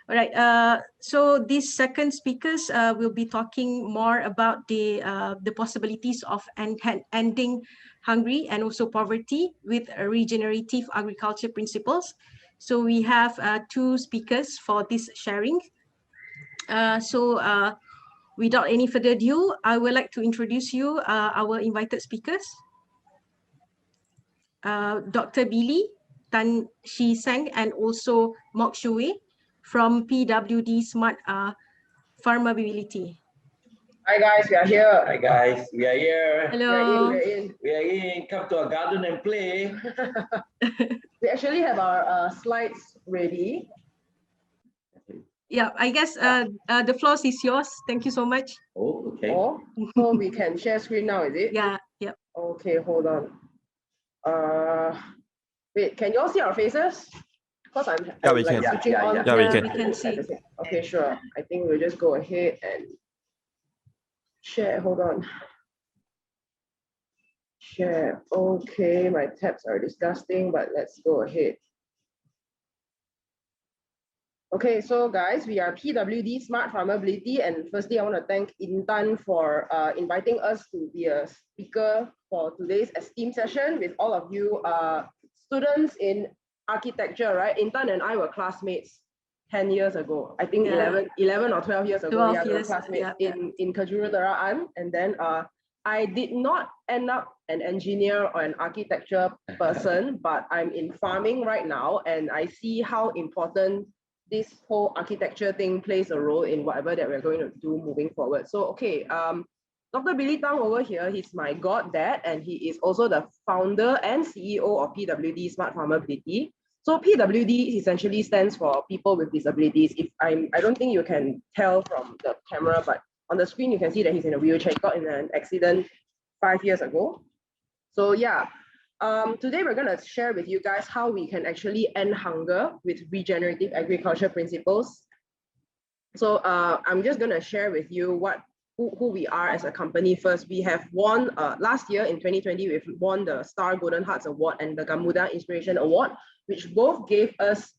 All right. So these second speakers will be talking more about the possibilities of ending hungry and also poverty with regenerative agriculture principles. So we have two speakers for this sharing. Without any further ado, I would like to introduce you our invited speakers. Dr. Billy, Tang Chee Seng, and also Mok Shui from PWD Smart Farmability. Hi guys, we are here. Hi guys, we are here. Hello. We are in. Come to our garden and play. We actually have our slides ready. Yeah, I guess the floor is yours. Thank you so much. Oh, okay. So we can share screen now, is it? Yeah, yeah. Okay, hold on. Wait, can you all see our faces? Because I'm we like can. switching on. Yeah, we can. We can see. Okay, sure. I think we'll just go ahead and share. Hold on. Share. Okay, my tabs are disgusting, but let's go ahead. Okay, so guys, we are PWD Smart Farmability, and firstly, I want to thank Intan for inviting us to be a speaker for today's esteemed session with all of you students in architecture, right? Intan and I were classmates 10 years ago. I think 11 or 12 years ago. 12 we were years, classmates in Kejuruteraan, and then I did not end up an engineer or an architecture person, but I'm in farming right now, and I see how important this whole architecture thing plays a role in whatever that we're going to do moving forward. So, okay, Dr. Billy Tang over here, he's my goddad, and he is also the founder and CEO of PWD Smart Farmability. So PWD essentially stands for people with disabilities. I don't think you can tell from the camera, but on the screen you can see that he's in a wheelchair. He got in an accident 5 years ago. So yeah, today we're going to share with you guys how we can actually end hunger with regenerative agriculture principles. So I'm just going to share with you who we are as a company first. We have won, last year in 2020, we've won the Star Golden Hearts Award and the Gamuda Inspiration Award, which both gave us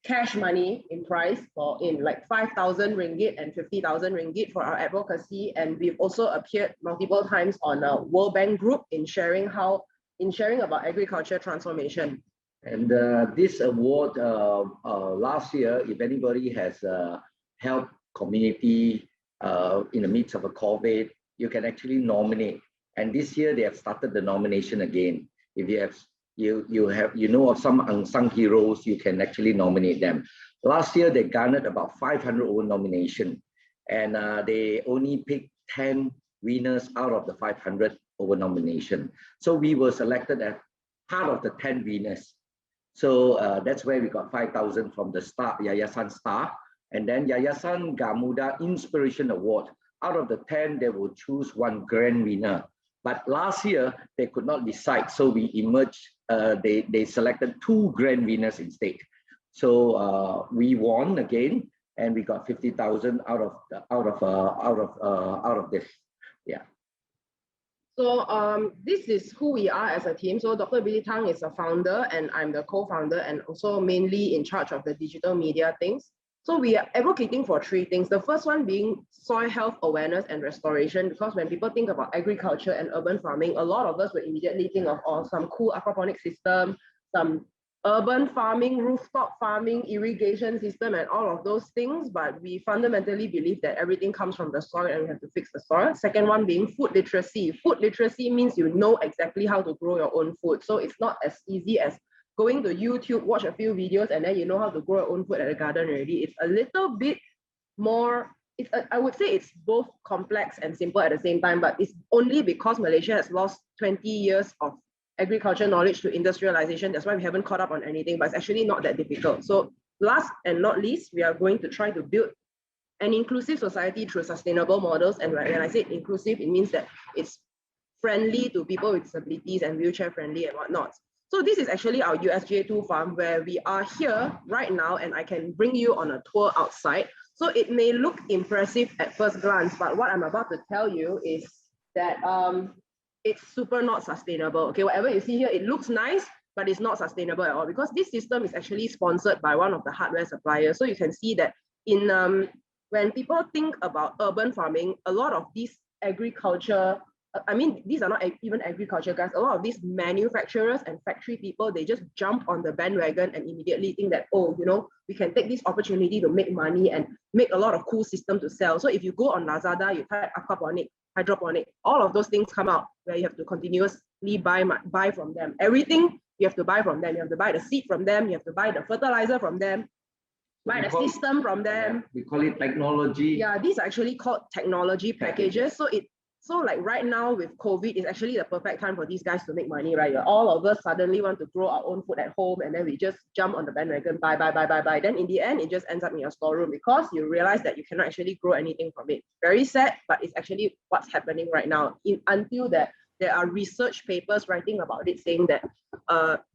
cash money in prize in like 5,000 ringgit and 50,000 ringgit for our advocacy. And we've also appeared multiple times on a World Bank group in sharing about agriculture transformation. And this award last year, if anybody has helped community in the midst of a COVID, you can actually nominate. And this year they have started the nomination again. If you know of some unsung heroes, you can actually nominate them. Last year they garnered about 500 over nomination, and they only picked 10 winners out of the 500 over nomination. So we were selected as part of the 10 winners. So that's where we got 5,000 from the Star, Yayasan Star. And then Yayasan Gamuda Inspiration Award. Out of the 10, they will choose one grand winner. But last year, they could not decide. So we emerged, they selected 2 grand winners instead. So we won again, and we got 50,000 out of this. Yeah. So this is who we are as a team. So Dr. Billy Tang is a founder, and I'm the co-founder and also mainly in charge of the digital media things. So we are advocating for 3 things. The first one being soil health awareness and restoration, because when people think about agriculture and urban farming, a lot of us will immediately think of some cool aquaponics system, some urban farming, rooftop farming, irrigation system, and all of those things. But we fundamentally believe that everything comes from the soil and we have to fix the soil. Second one being food literacy. Food literacy means you know exactly how to grow your own food. So it's not as easy as going to YouTube, watch a few videos, and then you know how to grow your own food at the garden already. It's a little bit more, I would say it's both complex and simple at the same time, but it's only because Malaysia has lost 20 years of agriculture knowledge to industrialization. That's why we haven't caught up on anything, but it's actually not that difficult. So last and not least, we are going to try to build an inclusive society through sustainable models. And when I say inclusive, it means that it's friendly to people with disabilities and wheelchair friendly and whatnot. So this is actually our USGA2 farm where we are here right now, and I can bring you on a tour outside. So it may look impressive at first glance, but what I'm about to tell you is that it's super not sustainable. Okay, whatever you see here, it looks nice, but it's not sustainable at all, because this system is actually sponsored by one of the hardware suppliers. So you can see that when people think about urban farming, a lot of these agriculture, I mean, these are not even agriculture guys, a lot of these manufacturers and factory people, they just jump on the bandwagon and immediately think that, oh, you know, we can take this opportunity to make money and make a lot of cool systems to sell. So if you go on Lazada, you type aquaponic, hydroponic, all of those things come out where you have to continuously buy from them. Everything you have to buy from them. You have to buy the seed from them. You have to buy the fertilizer from them. Buy the system from them. We call it technology. Yeah, these are actually called technology packages. So like right now with COVID, it's actually the perfect time for these guys to make money, right? All of us suddenly want to grow our own food at home, and then we just jump on the bandwagon, buy. Then in the end, it just ends up in your storeroom because you realize that you cannot actually grow anything from it. Very sad, but it's actually what's happening right now. Until that, there are research papers writing about it saying that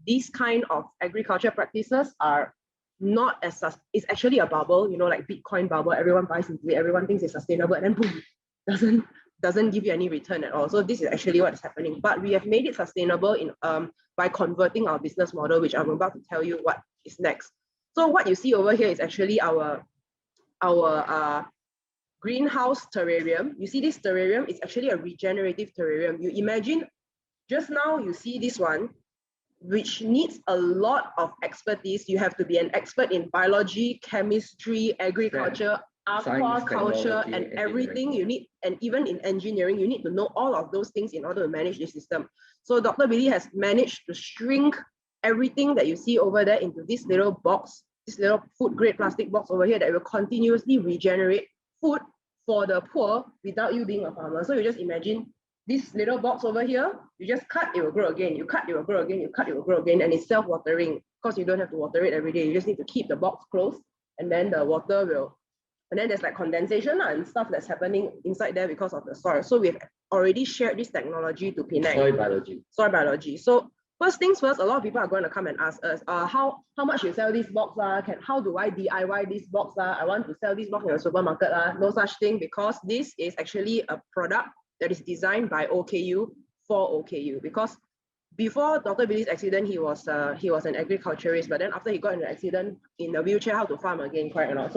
these kind of agriculture practices are not as, it's actually a bubble, you know, like Bitcoin bubble, everyone buys into it, everyone thinks it's sustainable, and then boom, doesn't give you any return at all. So this is actually what is happening. But we have made it sustainable by converting our business model, which I'm about to tell you what is next. So what you see over here is actually our greenhouse terrarium. You see this terrarium is actually a regenerative terrarium. You imagine just now you see this one, which needs a lot of expertise. You have to be an expert in biology, chemistry, agriculture, aquaculture, and everything you need, and even in engineering, you need to know all of those things in order to manage this system. So Dr. Billy has managed to shrink everything that you see over there into this little box, this little food grade plastic box over here that will continuously regenerate food for the poor without you being a farmer. So you just imagine this little box over here, you just cut, it will grow again. You cut, it will grow again. You cut, it will grow again. And it's self-watering because you don't have to water it every day. You just need to keep the box closed, and then the water will, and then there's like condensation and stuff that's happening inside there because of the soil. So we've already shared this technology to Penang. Soil biology. Soil biology. So first things first, a lot of people are going to come and ask us, how much you sell this box? How do I DIY this box? I want to sell this box in a supermarket. No such thing, because this is actually a product that is designed by OKU for OKU. Because before Dr. Billy's accident, he was an agriculturist, but then after he got in an accident in a wheelchair, how to farm again, quite a lot.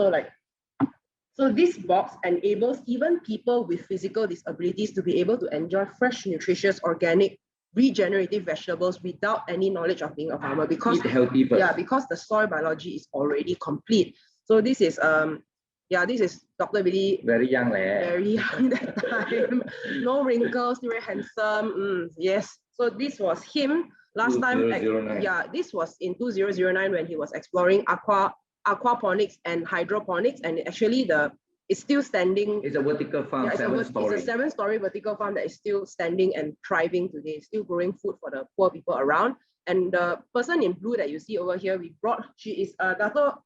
So this box enables even people with physical disabilities to be able to enjoy fresh, nutritious, organic, regenerative vegetables without any knowledge of being a farmer, because eat healthy first. Yeah, because the soil biology is already complete. So this is this is Dr. Billy. Very young, Very young that time. No wrinkles, still very handsome. Yes. So this was him last time. Yeah, this was in 2009 when he was exploring aquaponics and hydroponics, and actually it's still standing. It's a vertical farm, yeah, it's a 7-story vertical farm that is still standing and thriving today, still growing food for the poor people around. And the person in blue that you see over here, she is Dato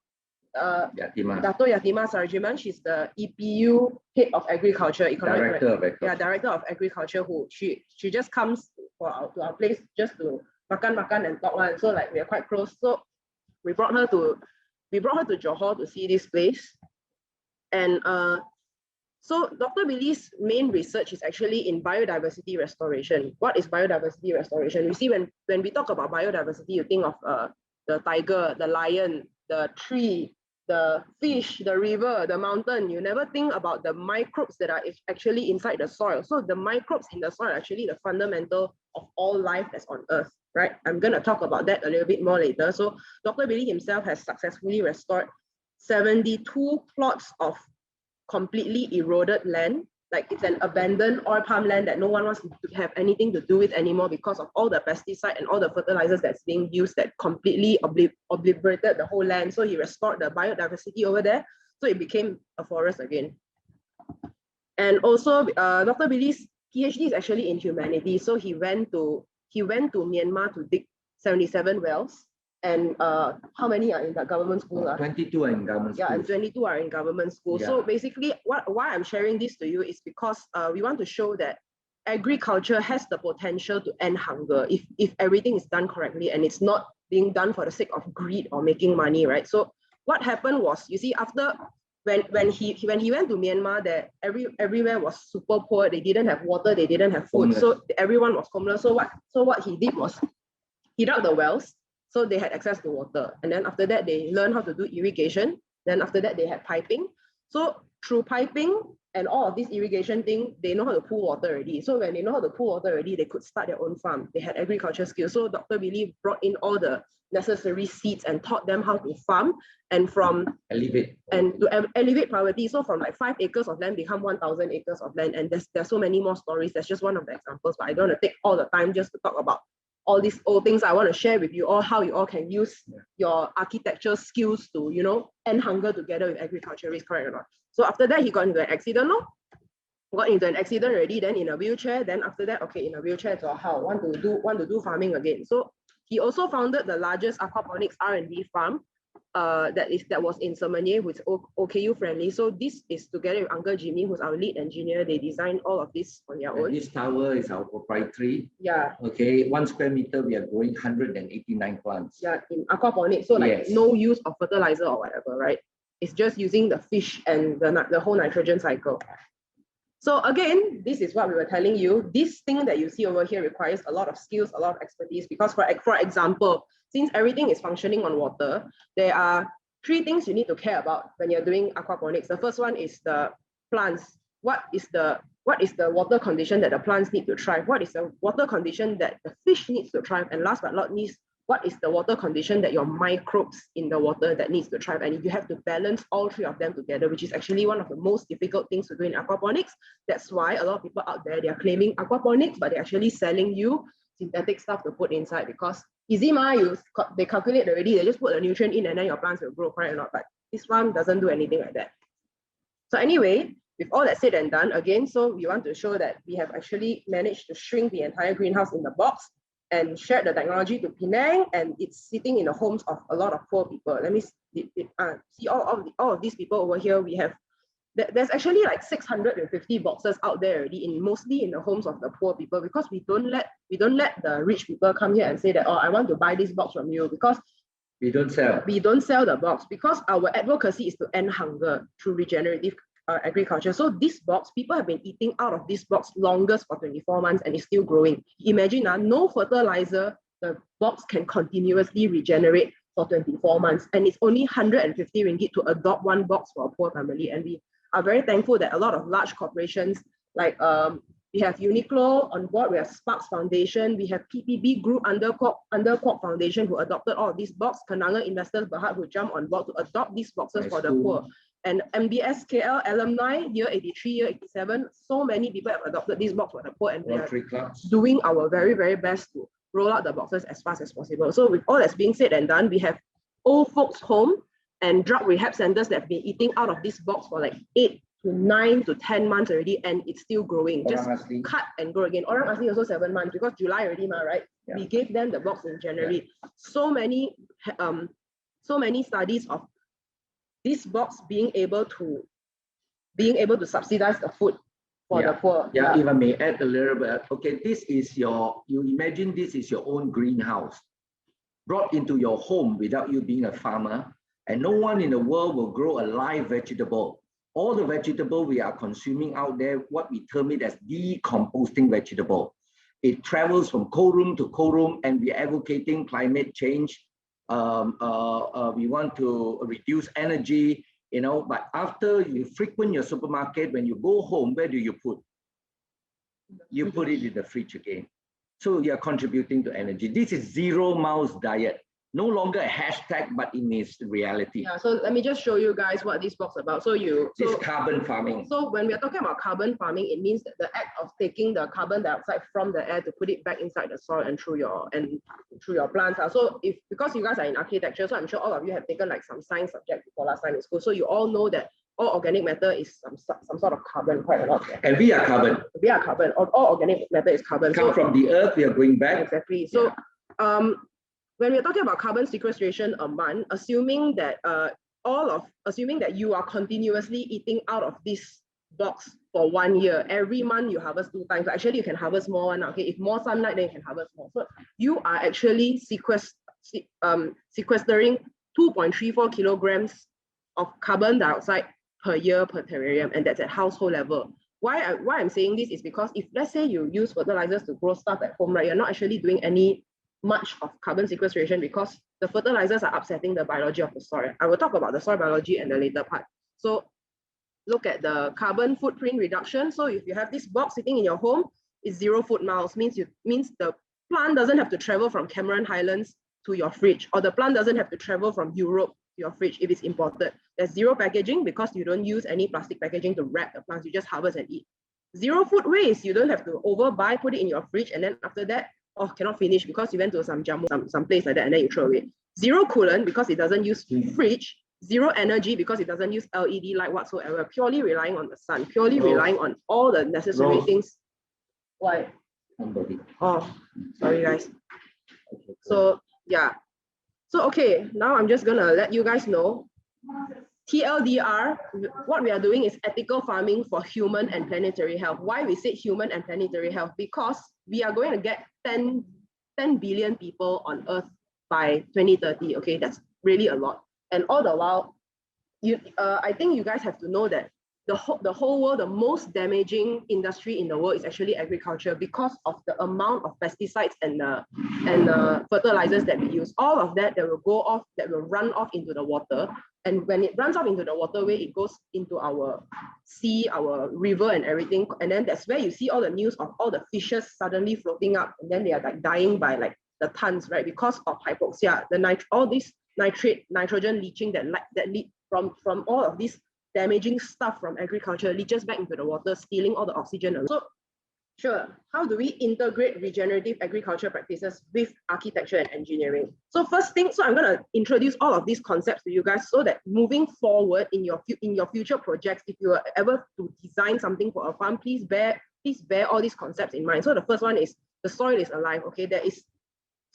Yatima Sarjiman. She's the EPU head of agriculture, Director of Agriculture. Yeah, Director of Agriculture, who she just comes to our place just to makan and talk one. So like we are quite close. So we brought her to Johor to see this place. And so Dr. Billy's main research is actually in biodiversity restoration. What is biodiversity restoration? You see, when we talk about biodiversity, you think of the tiger, the lion, the tree, the fish, the river, the mountain. You never think about the microbes that are actually inside the soil. So the microbes in the soil are actually the fundamental of all life that's on Earth, right? I'm going to talk about that a little bit more later. So Dr. Billy himself has successfully restored 72 plots of completely eroded land. Like it's an abandoned oil palm land that no one wants to have anything to do with anymore because of all the pesticide and all the fertilizers that's being used that completely obliterated the whole land. So he restored the biodiversity over there. So it became a forest again. And also Dr. Billy's PhD is actually in humanities. So he went to Myanmar to dig 77 wells. And how many are in the government school? 22 are in government schools. Yeah, and 22 are in government schools. Yeah. So basically, why I'm sharing this to you is because we want to show that agriculture has the potential to end hunger if everything is done correctly and it's not being done for the sake of greed or making money, right? So what happened was, you see, after when he went to Myanmar, that everywhere was super poor. They didn't have water, they didn't have food, homeless. So everyone was homeless. So what he did was he dug the wells. So they had access to water. And then after that, they learned how to do irrigation. Then after that, they had piping. So through piping and all of this irrigation thing, they know how to pull water already. So when they know how to pull water already, they could start their own farm. They had agriculture skills. So Dr. Billy brought in all the necessary seeds and taught them how to farm, and from elevate poverty. So from like 5 acres of land become 1,000 acres of land. And there's so many more stories. That's just one of the examples, but I don't want to take all the time just to talk about all these old things. I want to share with you all how you all can use your architecture skills to, you know, end hunger together with agriculturists, correct or not? So after that, he got into an accident, got into an accident already, then in a wheelchair. Then after that, okay, in a wheelchair, so how? Want to do farming again. So he also founded the largest aquaponics R&D farm that was in Semenyih, which is OKU friendly. So this is together with Uncle Jimmy, who's our lead engineer. They designed all of this on their own. This tower is our proprietary. Yeah. Okay, 1 square meter, we are growing 189 plants. Yeah, in aquaponics. So like no use of fertilizer or whatever, right? It's just using the fish and the whole nitrogen cycle. So again, this is what we were telling you. This thing that you see over here requires a lot of skills, a lot of expertise, because for example, since everything is functioning on water, there are 3 things you need to care about when you're doing aquaponics. The first one is the plants. What is the water condition that the plants need to thrive? What is the water condition that the fish needs to thrive? And last but not least, what is the water condition that your microbes in the water that needs to thrive? And you have to balance all 3 of them together, which is actually one of the most difficult things to do in aquaponics. That's why a lot of people out there, they are claiming aquaponics, but they're actually selling you synthetic stuff to put inside, because easy they calculate already, they just put a nutrient in and then your plants will grow, right or not? But this one doesn't do anything like that. So anyway, with all that said and done, again, so we want to show that we have actually managed to shrink the entire greenhouse in the box and shared the technology to Penang, and it's sitting in the homes of a lot of poor people. Let me see all of these people over here. We have, there's actually like 650 boxes out there already, mostly in the homes of the poor people, because we don't let the rich people come here and say that, oh, I want to buy this box from you, because we don't sell. We don't sell the box, because our advocacy is to end hunger through regenerative agriculture. So this box, people have been eating out of this box longest for 24 months and it's still growing. Imagine no fertilizer, the box can continuously regenerate for 24 months, and it's only 150 ringgit to adopt 1 box for a poor family. And we are very thankful that a lot of large corporations like we have Uniqlo on board, we have Sparks Foundation, we have PPB Group under Corp Foundation who adopted all of these boxes, Kenanga Investors Berhad who jumped on board to adopt these boxes for the poor. And MBS KL alumni, year 83, year 87, so many people have adopted this box for the poor, and we are doing our very, very best to roll out the boxes as fast as possible. So with all that's being said and done, we have old folks home and drug rehab centers that have been eating out of this box for like 8 to 9 to 10 months already, and it's still growing. Just cut and grow again. Orang Asli also 7 months, because July already, right? Yeah. We gave them the box in January. Yeah. So many studies of this box being able to subsidize the food for the poor. Yeah, if I may add a little bit. Okay, this is you imagine this is your own greenhouse brought into your home without you being a farmer, and no one in the world will grow a live vegetable. All the vegetable we are consuming out there, what we term it as decomposting vegetable. It travels from cold room to cold room, and we're advocating climate change. We want to reduce energy, but after you frequent your supermarket, when you go home, where do you put? You put it in the fridge again. So you're contributing to energy. This is zero mouse diet. No longer a hashtag, but it is reality. Yeah, so let me just show you guys what this box is about. This carbon farming. So when we're talking about carbon farming, it means that the act of taking the carbon dioxide from the air to put it back inside the soil and through your plants. So because you guys are in architecture, so I'm sure all of you have taken like some science subject before last time in school. So you all know that all organic matter is some sort of carbon, quite a lot. And we are carbon. We are carbon. All organic matter is carbon. Come from the earth, we are going back. Exactly. So when we're talking about carbon sequestration a month, assuming that you are continuously eating out of this box for 1 year, every month you harvest 2 times. Actually, you can harvest more. Okay, if more sunlight, then you can harvest more. So you are actually sequestering 2.34 kilograms of carbon dioxide per year per terrarium, and that's at household level. Why I'm saying this is because if let's say you use fertilizers to grow stuff at home, right, you're not actually doing much of carbon sequestration, because the fertilizers are upsetting the biology of the soil. I will talk about the soil biology in the later part. So look at the carbon footprint reduction. So if you have this box sitting in your home, it's 0 foot miles, means the plant doesn't have to travel from Cameron Highlands to your fridge, or the plant doesn't have to travel from Europe to your fridge if it's imported. There's 0 packaging because you don't use any plastic packaging to wrap the plants, you just harvest and eat. 0 food waste, you don't have to overbuy, put it in your fridge, and then after that, oh, cannot finish because you went to some place like that and then you throw away. 0 coolant because it doesn't use fridge. 0 energy because it doesn't use LED light whatsoever, purely relying on the sun, purely relying on all the necessary things. Why? Somebody. Oh, sorry guys. So yeah. So okay, now I'm just gonna let you guys know. TLDR, what we are doing is ethical farming for human and planetary health. Why we say human and planetary health? Because we are going to get 10 billion people on Earth by 2030. Okay, that's really a lot. And all the while, I think you guys have to know that the whole world, the most damaging industry in the world is actually agriculture because of the amount of pesticides and fertilizers that we use. All of that will go off, that will run off into the water. And when it runs off into the waterway, it goes into our sea, our river and everything. And then that's where you see all the news of all the fishes suddenly floating up, and then they are like dying by like the tons, right? Because of hypoxia, all this nitrogen leaching that lead from all of this damaging stuff from agriculture leaches back into the water, stealing all the oxygen away. So, sure, how do we integrate regenerative agriculture practices with architecture and engineering? So first thing, so I'm going to introduce all of these concepts to you guys so that moving forward in your future projects, if you are ever to design something for a farm, please bear all these concepts in mind. So the first one is the soil is alive. Okay, there is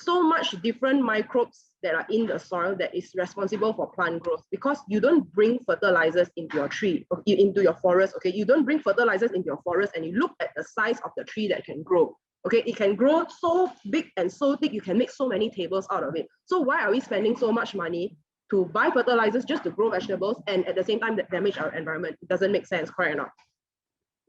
so much different microbes that are in the soil that is responsible for plant growth, because you don't bring fertilizers into your tree, into your forest. Okay, you don't bring fertilizers into your forest and you look at the size of the tree that can grow. Okay, it can grow so big and so thick, you can make so many tables out of it. So why are we spending so much money to buy fertilizers just to grow vegetables and at the same time damage our environment? It doesn't make sense, correct or not?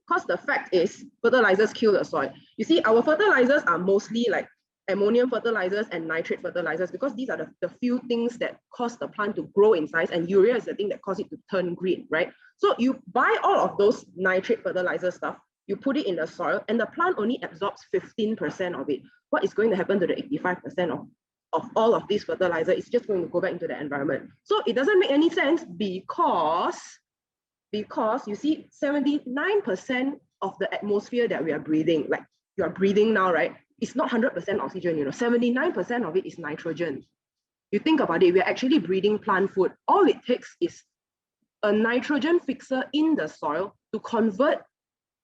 Because the fact is, fertilizers kill the soil. You see, our fertilizers are mostly like ammonium fertilizers and nitrate fertilizers, because these are the few things that cause the plant to grow in size, and urea is the thing that causes it to turn green, right? So you buy all of those nitrate fertilizer stuff, you put it in the soil, and the plant only absorbs 15% of it. What is going to happen to the 85% of all of these fertilizer? It's just going to go back into the environment. So it doesn't make any sense because you see 79% of the atmosphere that we are breathing, like you are breathing now, right? It's not 100% oxygen, 79% of it is nitrogen. You think about it, we're actually breathing plant food. All it takes is a nitrogen fixer in the soil to convert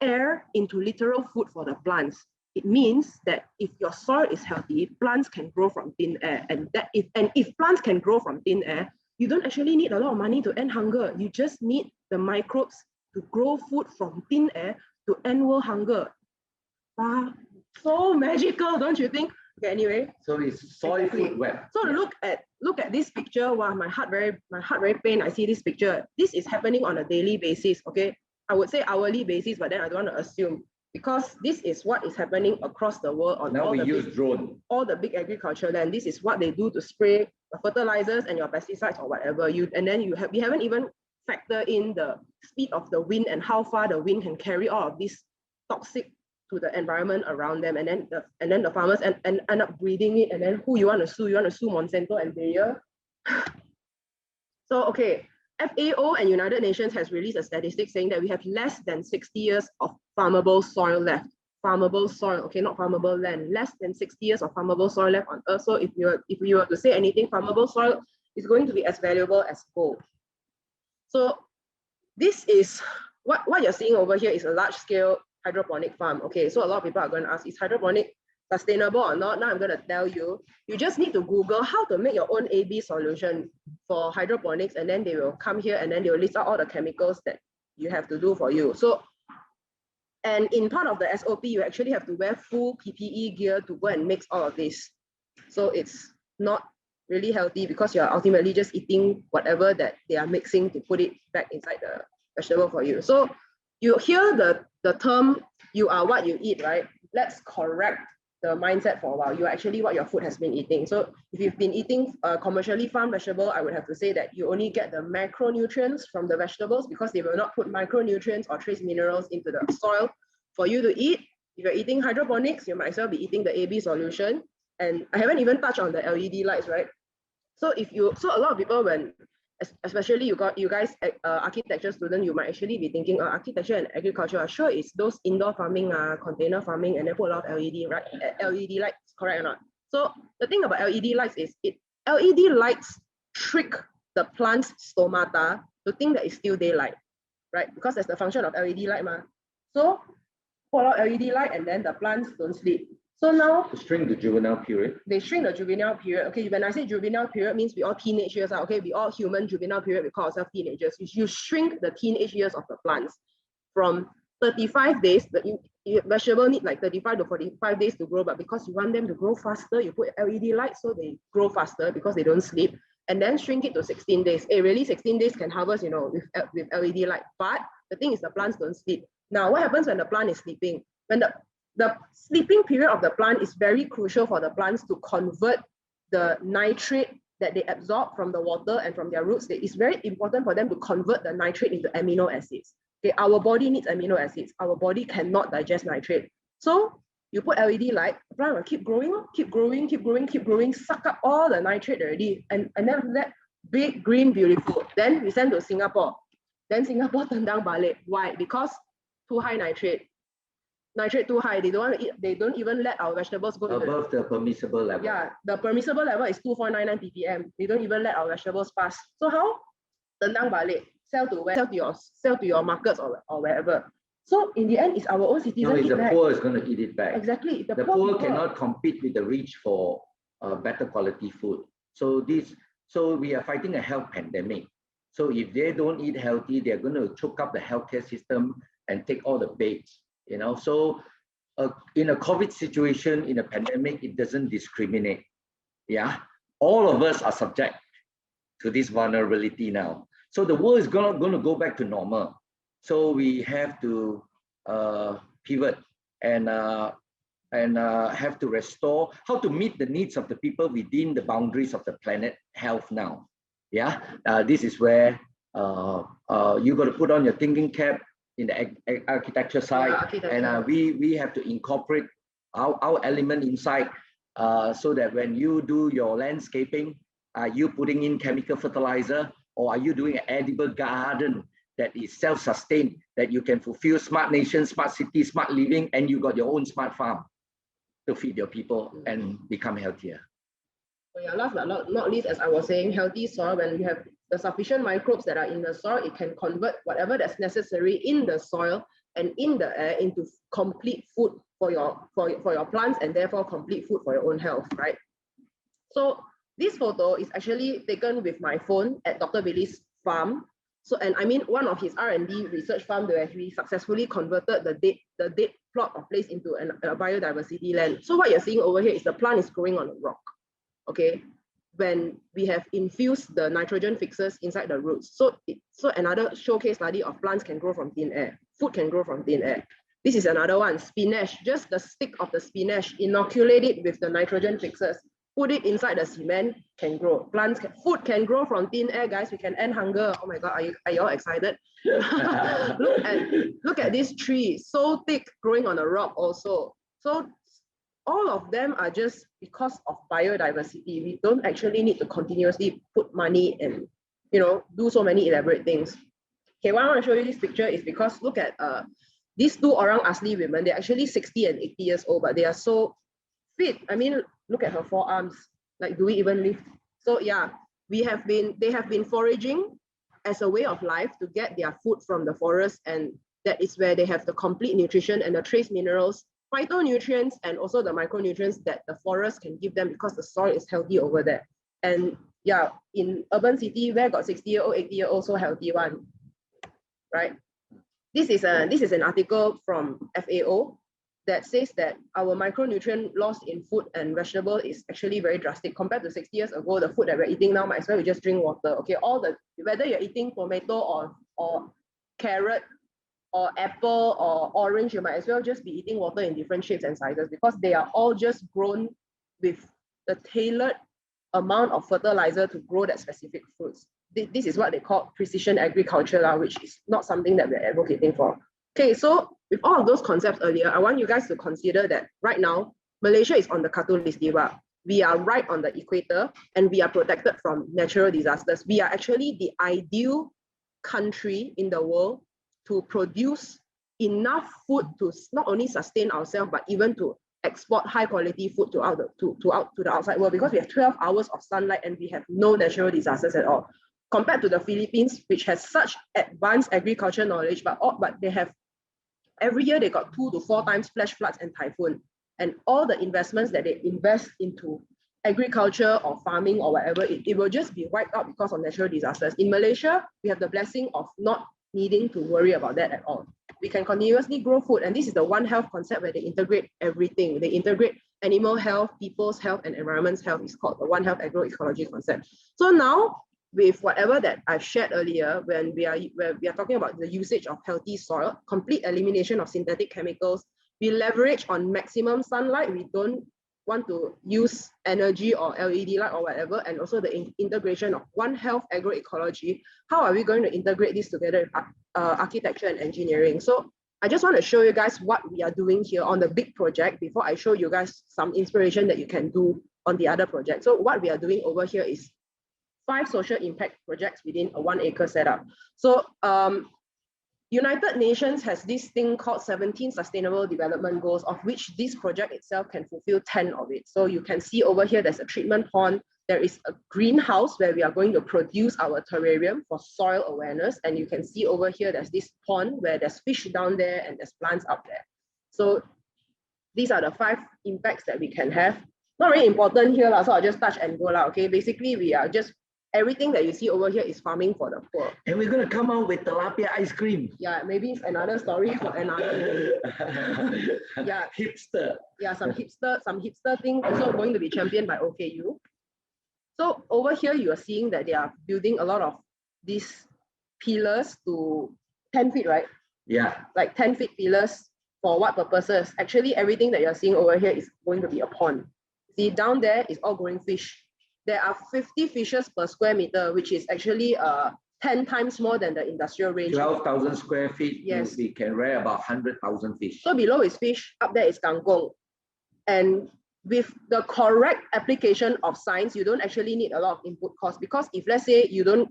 air into literal food for the plants. It means that if your soil is healthy, plants can grow from thin air. And if plants can grow from thin air, you don't actually need a lot of money to end hunger. You just need the microbes to grow food from thin air to end world hunger. So magical, don't you think? Okay, anyway. So it's soil food web. So look at this picture. Wow, my heart very pain. I see this picture. This is happening on a daily basis. Okay, I would say hourly basis, but then I don't want to assume, because this is what is happening across the world on all the big agriculture land. This is what they do to spray the fertilizers and your pesticides or whatever. We haven't even factored in the speed of the wind and how far the wind can carry all of this toxic to the environment around them, and then the farmers end up breeding it, and then who you want to sue? You want to sue Monsanto and Bayer? So okay, FAO and United Nations has released a statistic saying that we have less than 60 years of farmable soil left. Farmable soil, okay, not farmable land. Less than 60 years of farmable soil left on Earth. So if you were to say anything, farmable soil is going to be as valuable as gold. So this is what you're seeing over here is a large-scale hydroponic farm. Okay, so a lot of people are going to ask, is hydroponic sustainable or not? Now I'm going to tell you, you just need to Google how to make your own AB solution for hydroponics, and then they will come here and then they will list out all the chemicals that you have to do for you. So, and in part of the SOP, you actually have to wear full PPE gear to go and mix all of this. So it's not really healthy because you're ultimately just eating whatever that they are mixing to put it back inside the vegetable for you. So you hear the term, you are what you eat, right? Let's correct the mindset for a while. You are actually what your food has been eating. So if you've been eating commercially farmed vegetable, I would have to say that you only get the macronutrients from the vegetables because they will not put micronutrients or trace minerals into the soil for you to eat. If you're eating hydroponics, you might as well be eating the AB solution. And I haven't even touched on the LED lights, right? So a lot of people, when especially you guys architecture student, you might actually be thinking, architecture and agriculture, sure, it's those indoor farming, container farming, and they put a lot of LED, right? LED lights, correct or not? So the thing about LED lights is LED lights trick the plant's stomata to think that it's still daylight, right? Because that's the function of LED light, ma. So put out LED light and then the plants don't sleep. So now to shrink the juvenile period. They shrink the juvenile period. Okay, when I say juvenile period, means we all teenage years. Okay, we all human juvenile period. We call ourselves teenagers. You shrink the teenage years of the plants from 35 days. The vegetable need like 35 to 45 days to grow, but because you want them to grow faster, you put LED lights so they grow faster because they don't sleep, and then shrink it to 16 days. Really 16 days can harvest, with LED light. But the thing is, the plants don't sleep. Now, what happens when the plant is sleeping? When the sleeping period of the plant is very crucial for the plants to convert the nitrate that they absorb from the water and from their roots. It's very important for them to convert the nitrate into amino acids. Okay, our body needs amino acids. Our body cannot digest nitrate. So you put LED light, the plant will keep growing, suck up all the nitrate already. And then after that, big, green, beautiful. Then we send to Singapore. Then Singapore tendang balik. Why? Because too high nitrate. Nitrate too high, they don't want to eat, they don't even let our vegetables go above the permissible level. Yeah, the permissible level is 2.99 ppm. They don't even let our vegetables pass. So how? Tendang balik, sell to where? Sell to your markets or wherever. So in the end, it's our own citizens. No, it's the poor is going to eat it back. Exactly. The poor cannot compete with the rich for better quality food. So we are fighting a health pandemic. So if they don't eat healthy, they're going to choke up the healthcare system and take all the baits. So in a COVID situation, in a pandemic, it doesn't discriminate. Yeah, all of us are subject to this vulnerability now. So the world is going to go back to normal. So we have to pivot and have to restore how to meet the needs of the people within the boundaries of the planet health now. Yeah, this is where you got to put on your thinking cap in the architecture side, and we have to incorporate our element inside, so that when you do your landscaping, are you putting in chemical fertilizer, or are you doing an edible garden that is self-sustained, that you can fulfill smart nation, smart city, smart living, and you got your own smart farm to feed your people and become healthier. So yeah, last but not least, as I was saying, healthy soil, when you have the sufficient microbes that are in the soil, it can convert whatever that's necessary in the soil and in the air into complete food for your plants, and therefore complete food for your own health, right? So this photo is actually taken with my phone at Dr. Billy's farm. So, and I mean, one of his R&D research farm where he successfully converted the dead plot of place into a biodiversity land. So what you're seeing over here is the plant is growing on a rock. Okay, when we have infused the nitrogen fixers inside the roots. So another showcase study of plants can grow from thin air. Food can grow from thin air. This is another one, spinach, just the stick of the spinach, inoculate it with the nitrogen fixers, put it inside the cement, can grow. Food can grow from thin air, guys. We can end hunger. Oh my God, are you all excited? Look at this tree, so thick, growing on a rock also. So all of them are just because of biodiversity. We don't actually need to continuously put money and do so many elaborate things. Okay, why I want to show you this picture is because look at these two orang asli women. They're actually 60 and 80 years old, but they are so fit. I mean, look at her forearms. Like, do we even lift? So yeah, they have been foraging as a way of life to get their food from the forest, and that is where they have the complete nutrition and the trace minerals, phytonutrients, and also the micronutrients that the forest can give them because the soil is healthy over there. And yeah, in urban city, where got 60-year-old, 80-year-old so healthy one, right? This is an article from FAO that says that our micronutrient loss in food and vegetable is actually very drastic compared to 60 years ago. The food that we're eating now, might as well we just drink water. Okay, whether you're eating tomato or carrot, or apple or orange, you might as well just be eating water in different shapes and sizes because they are all just grown with the tailored amount of fertilizer to grow that specific fruits. This is what they call precision agriculture, which is not something that we're advocating for. Okay, so with all of those concepts earlier, I want you guys to consider that right now, Malaysia is on the Khatulistiwa. We are right on the equator and we are protected from natural disasters. We are actually the ideal country in the world to produce enough food to not only sustain ourselves, but even to export high quality food to the outside world, because we have 12 hours of sunlight and we have no natural disasters at all. Compared to the Philippines, which has such advanced agriculture knowledge, but they have, every year they got 2 to 4 times flash floods and typhoon. And all the investments that they invest into agriculture or farming or whatever, it will just be wiped out because of natural disasters. In Malaysia, we have the blessing of not needing to worry about that at all. We can continuously grow food, and this is the One Health concept where they integrate everything. They integrate animal health, people's health, and environment's health. It's called the One Health agroecology concept. So now, with whatever that I've shared earlier, when we are talking about the usage of healthy soil, complete elimination of synthetic chemicals, we leverage on maximum sunlight. We don't want to use energy or LED light or whatever, and also the integration of One Health agroecology. How are we going to integrate this together with architecture and engineering? So I just want to show you guys what we are doing here on the big project before I show you guys some inspiration that you can do on the other project. So what we are doing over here is 5 social impact projects within a 1 acre setup. So United Nations has this thing called 17 Sustainable Development Goals, of which this project itself can fulfill 10 of it. So you can see over here, there's a treatment pond. There is a greenhouse where we are going to produce our terrarium for soil awareness. And you can see over here, there's this pond where there's fish down there and there's plants up there. So these are the 5 impacts that we can have. Not really important here, so I'll just touch and go. Okay, basically we are just, everything that you see over here is farming for the poor. And we're going to come out with tilapia ice cream. Yeah, maybe it's another story for another. Yeah. Hipster. Yeah, some hipster thing also going to be championed by OKU. So over here, you are seeing that they are building a lot of these pillars to 10 feet, right? Yeah. Like 10 feet pillars for what purposes? Actually, everything that you're seeing over here is going to be a pond. See, down there is all growing fish. There are 50 fishes per square meter, which is actually 10 times more than the industrial range. 12,000 square feet, yes. We can rear about 100,000 fish. So below is fish, up there is kangkong. And with the correct application of science, you don't actually need a lot of input costs, because if let's say you don't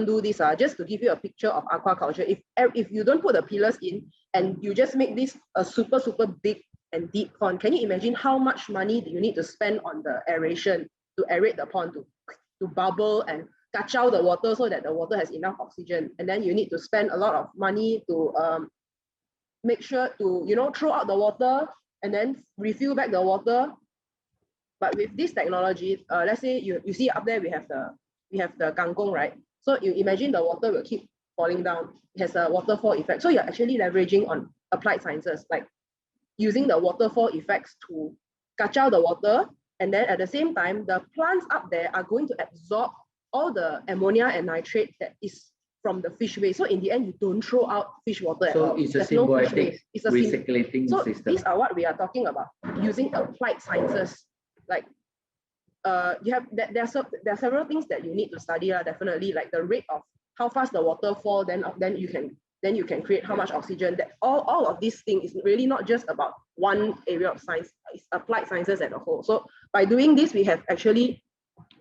do this, just to give you a picture of aquaculture, if you don't put the pillars in and you just make this a super big and deep pond, can you imagine how much money do you need to spend on the aeration to aerate the pond, to bubble and kacau the water so that the water has enough oxygen? And then you need to spend a lot of money to make sure to throw out the water and then refill back the water. But with this technology, let's say you see up there we have the kangkong, right? So you imagine the water will keep falling down. It has a waterfall effect. So you're actually leveraging on applied sciences, like using the waterfall effects to kacau the water. And then at the same time, the plants up there are going to absorb all the ammonia and nitrate that is from the fish waste. So in the end, you don't throw out fish water at all. So it's a symbiotic recycling so system. These are what we are talking about, using applied sciences. Like there are several things that you need to study, definitely, like the rate of how fast the water falls, then you can create how much oxygen. That all of these things is really not just about one area of science, it's applied sciences as a whole. So by doing this, we have actually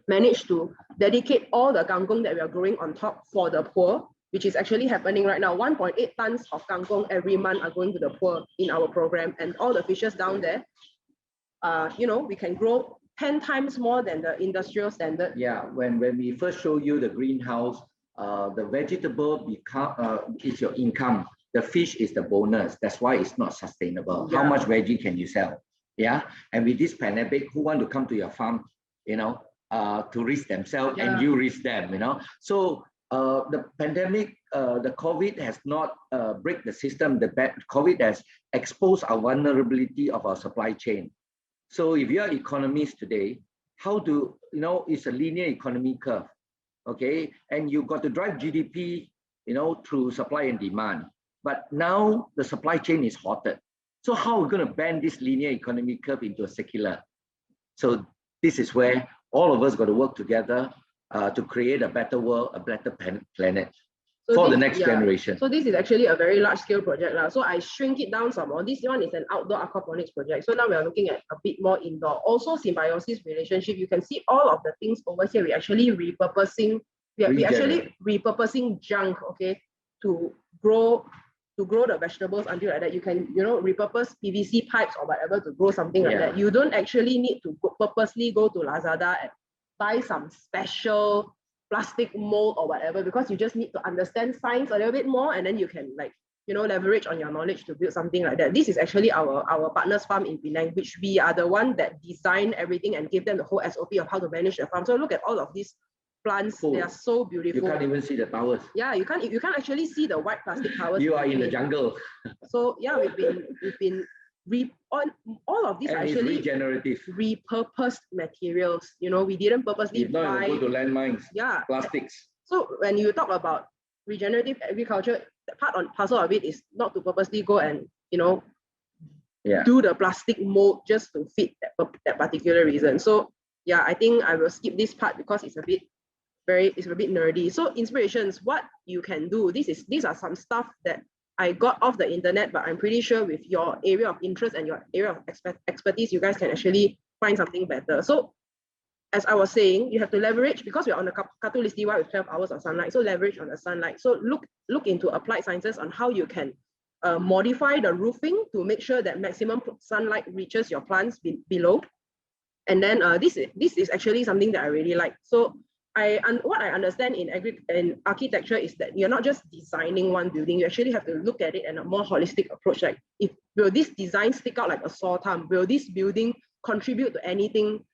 managed to dedicate all the kangkong that we are growing on top for the poor, which is actually happening right now. 1.8 tons of kangkong every month are going to the poor in our program, and all the fishes down there, we can grow 10 times more than the industrial standard. Yeah, when we first show you the greenhouse, the vegetable is your income. The fish is the bonus. That's why it's not sustainable. Yeah. How much veggie can you sell? Yeah, and with this pandemic, who want to come to your farm, to risk themselves, and you risk them, So the pandemic, the COVID has not break the system. The COVID has exposed our vulnerability of our supply chain. So if you're economists today, it's a linear economy curve, okay? And you got to drive GDP, through supply and demand. But now the supply chain is halted. So how are we going to bend this linear economy curve into a secular? So this is where all of us got to work together to create a better world, a better planet for the next generation. So this is actually a very large scale project. So I shrink it down some more. This one is an outdoor aquaponics project. So now we are looking at a bit more indoor. Also symbiosis relationship. You can see all of the things over here. We're actually repurposing. We're actually repurposing junk, okay, to grow the vegetables until like that. You can, repurpose PVC pipes or whatever to grow something like that. You don't actually need to purposely go to Lazada and buy some special plastic mold or whatever, because you just need to understand science a little bit more, and then you can leverage on your knowledge to build something like that. This is actually our partners farm in Penang, which we are the one that design everything and give them the whole SOP of how to manage the farm. So look at all of these plants. They are so beautiful. You can't even see the towers. Yeah, you can't actually see the white plastic towers. You are in the jungle. So yeah, we've been all of these are actually regenerative, repurposed materials. We didn't purposely buy. Go to landmines. Yeah, plastics. So when you talk about regenerative agriculture, part and parcel of it is not to purposely go and do the plastic mold just to fit that particular reason. So yeah, I think I will skip this part because it's a bit nerdy. So inspirations, what you can do. These are some stuff that I got off the internet, but I'm pretty sure with your area of interest and your area of expertise, you guys can actually find something better. So as I was saying, you have to leverage, because we're on the Katu Listiwa with 12 hours of sunlight, so leverage on the sunlight. So look into applied sciences on how you can modify the roofing to make sure that maximum sunlight reaches your plants below. And then this is actually something that I really like. So what I understand in architecture is that you're not just designing one building, you actually have to look at it in a more holistic approach. Like, will this design stick out like a sore thumb? Will this building contribute to anything,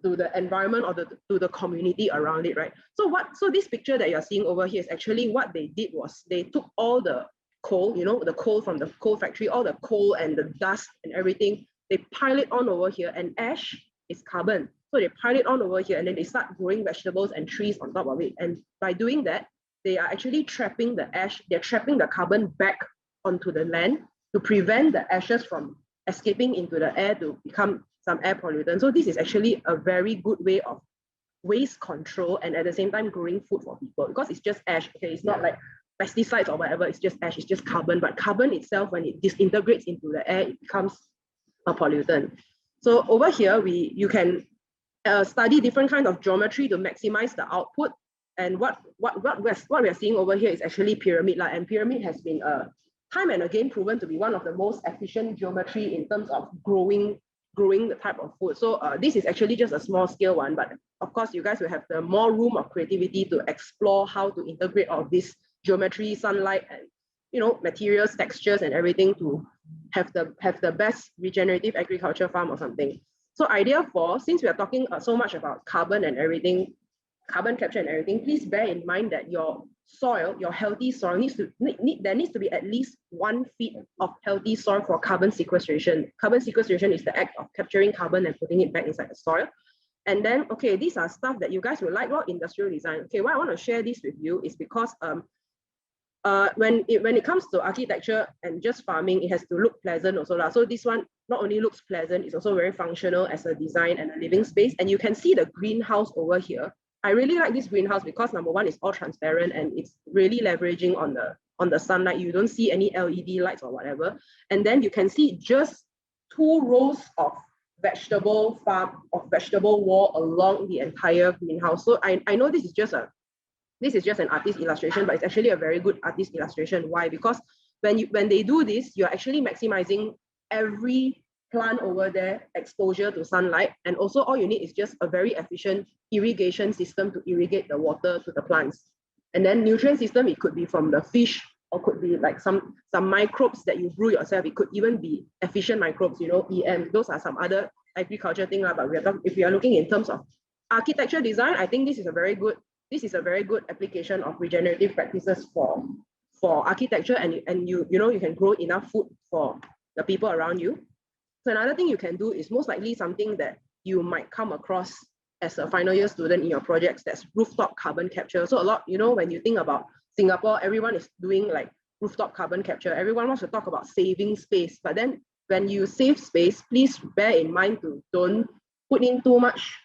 to the environment or to the community around it, right? So this picture that you're seeing over here is actually what they did was they took all the coal, the coal from the coal factory, all the coal and the dust and everything, they pile it on over here, and ash is carbon. So they pile it on over here, and then they start growing vegetables and trees on top of it. And by doing that, they are actually trapping the ash, they're trapping the carbon back onto the land to prevent the ashes from escaping into the air to become some air pollutant. So this is actually a very good way of waste control and at the same time growing food for people, because it's just ash. Okay, it's not like pesticides or whatever, it's just ash, it's just carbon. But carbon itself, when it disintegrates into the air, it becomes a pollutant. So over here, you can study different kinds of geometry to maximize the output. And what we're seeing over here is actually pyramid, and pyramid has been time and again proven to be one of the most efficient geometry in terms of growing the type of food. So this is actually just a small scale one, but of course you guys will have the more room of creativity to explore how to integrate all of this geometry, sunlight, and materials, textures, and everything to have the best regenerative agriculture farm or something. So idea 4, since we are talking so much about carbon and everything, carbon capture and everything, please bear in mind that your soil, your healthy soil there needs to be at least 1 feet of healthy soil for carbon sequestration. Carbon sequestration is the act of capturing carbon and putting it back inside the soil. And then, okay, these are stuff that you guys will like, industrial design. Okay, why I want to share this with you is because when it comes to architecture and just farming, it has to look pleasant also. So this one not only looks pleasant, it's also very functional as a design and a living space. And you can see the greenhouse over here. I really like this greenhouse because number one, it's all transparent and it's really leveraging on the sunlight. You don't see any LED lights or whatever. And then you can see just 2 rows of vegetable wall along the entire greenhouse. So I know this is just an artist illustration, but it's actually a very good artist illustration. Why? Because when they do this, you're actually maximizing every plant over there exposure to sunlight, and also all you need is just a very efficient irrigation system to irrigate the water to the plants. And then nutrient system, it could be from the fish, or could be like some microbes that you brew yourself. It could even be efficient microbes, EM. Those are some other agriculture thing, but if we are looking in terms of architecture design, I think this is a very good application of regenerative practices for architecture, and you can grow enough food for the people around you. So another thing you can do is most likely something that you might come across as a final year student in your projects, that's rooftop carbon capture. So a lot, when you think about Singapore, everyone is doing like rooftop carbon capture. Everyone wants to talk about saving space, but then when you save space, please bear in mind to don't put in too much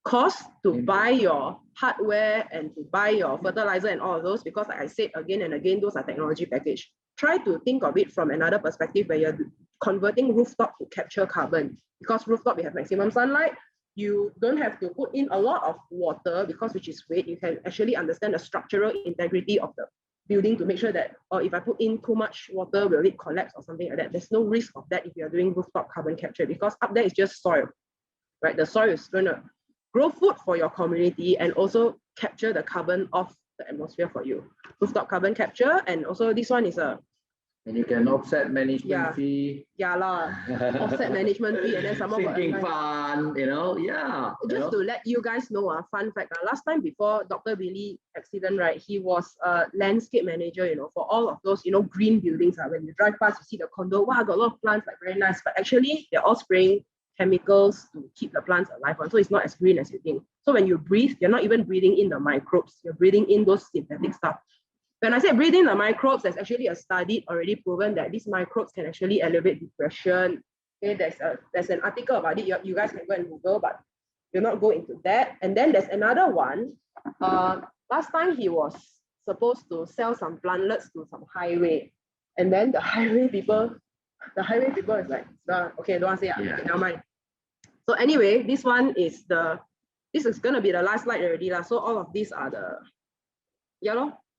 cost to buy your hardware and to buy your fertilizer and all of those, because like I said again and again, those are technology package. Try to think of it from another perspective where you're converting rooftop to capture carbon. Because rooftop, you have maximum sunlight. You don't have to put in a lot of water because which is weight. You can actually understand the structural integrity of the building to make sure that, or if I put in too much water, will it collapse or something like that? There's no risk of that if you're doing rooftop carbon capture, because up there is just soil, right? The soil is going to grow food for your community and also capture the carbon off the atmosphere for you. Rooftop carbon capture, and also this one is a... And you can offset management fee. Yeah lah, offset management fee, and then some more sinking fund, you know, yeah. Just to let you guys know, fun fact, last time before Dr. Billy accident, right, he was a landscape manager, you know, for all of those, you know, green buildings. When you drive past, you see the condo, wow, got a lot of plants, like very nice, but actually they're all spraying chemicals to keep the plants alive, so it's not as green as you think. So when you breathe, you're not even breathing in the microbes, you're breathing in those synthetic stuff. When I say breathe in the microbes, there's actually a study already proven that these microbes can actually elevate depression. Okay, there's an article about it. You guys can go and Google, but you'll not go into that. And then there's another one. Last time he was supposed to sell some plantlets to some highway, and then the highway people is like, okay, don't want to say okay, never mind. So anyway, this one is this is gonna be the last slide already lah. So all of these are the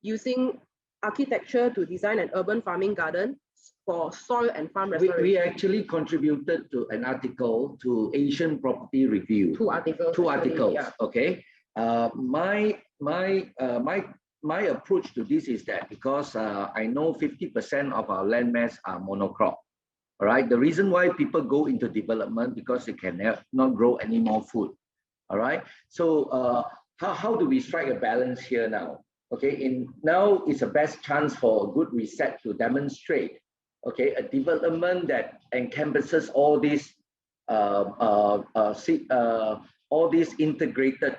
using architecture to design an urban farming garden for soil and farm restoration. We actually contributed to an article to Asian Property Review. Two articles. Yeah. Okay. My approach to this is that because I know 50% of our land mass are monocrop. All right. The reason why people go into development because they can not grow any more food. All right. So how do we strike a balance here now? Okay, now is the best chance for a good reset to demonstrate, okay, a development that encompasses all these integrated